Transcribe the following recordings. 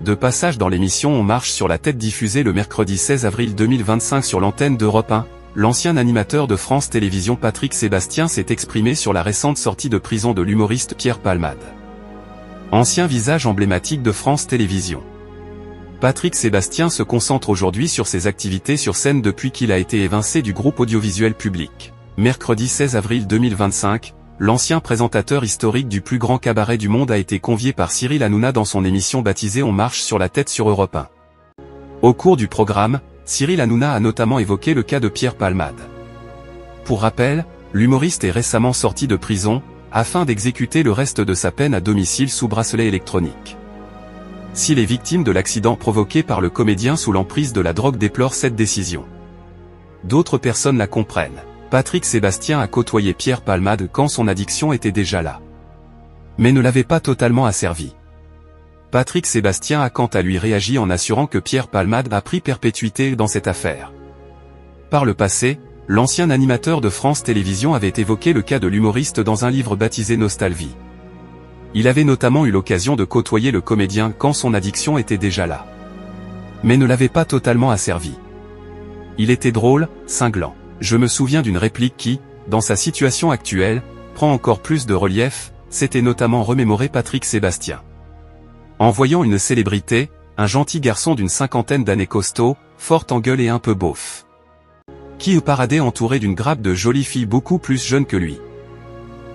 De passage dans l'émission On marche sur la tête diffusée le mercredi 16 avril 2025 sur l'antenne d'Europe 1, l'ancien animateur de France Télévisions Patrick Sébastien s'est exprimé sur la récente sortie de prison de l'humoriste Pierre Palmade. Ancien visage emblématique de France Télévisions. Patrick Sébastien se concentre aujourd'hui sur ses activités sur scène depuis qu'il a été évincé du groupe audiovisuel public. Mercredi 16 avril 2025, l'ancien présentateur historique du plus grand cabaret du monde a été convié par Cyril Hanouna dans son émission baptisée On marche sur la tête sur Europe 1. Au cours du programme, Cyril Hanouna a notamment évoqué le cas de Pierre Palmade. Pour rappel, l'humoriste est récemment sorti de prison, afin d'exécuter le reste de sa peine à domicile sous bracelet électronique. S'il est victime de l'accident provoqué par le comédien sous l'emprise de la drogue déplore cette décision. D'autres personnes la comprennent. Patrick Sébastien a côtoyé Pierre Palmade quand son addiction était déjà là. Mais ne l'avait pas totalement asservi. Patrick Sébastien a quant à lui réagi en assurant que Pierre Palmade a pris perpétuité dans cette affaire. Par le passé, l'ancien animateur de France Télévisions avait évoqué le cas de l'humoriste dans un livre baptisé Nostalgie. Il avait notamment eu l'occasion de côtoyer le comédien quand son addiction était déjà là. Mais ne l'avait pas totalement asservi. Il était drôle, cinglant. Je me souviens d'une réplique qui, dans sa situation actuelle, prend encore plus de relief, c'était notamment remémoré Patrick Sébastien. En voyant une célébrité, un gentil garçon d'une cinquantaine d'années costaud, fort en gueule et un peu beauf. Qui paradait entouré d'une grappe de jolies filles beaucoup plus jeunes que lui.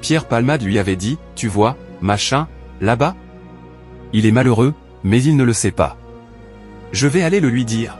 Pierre Palmade lui avait dit, tu vois, machin, là-bas? Il est malheureux, mais il ne le sait pas. Je vais aller le lui dire.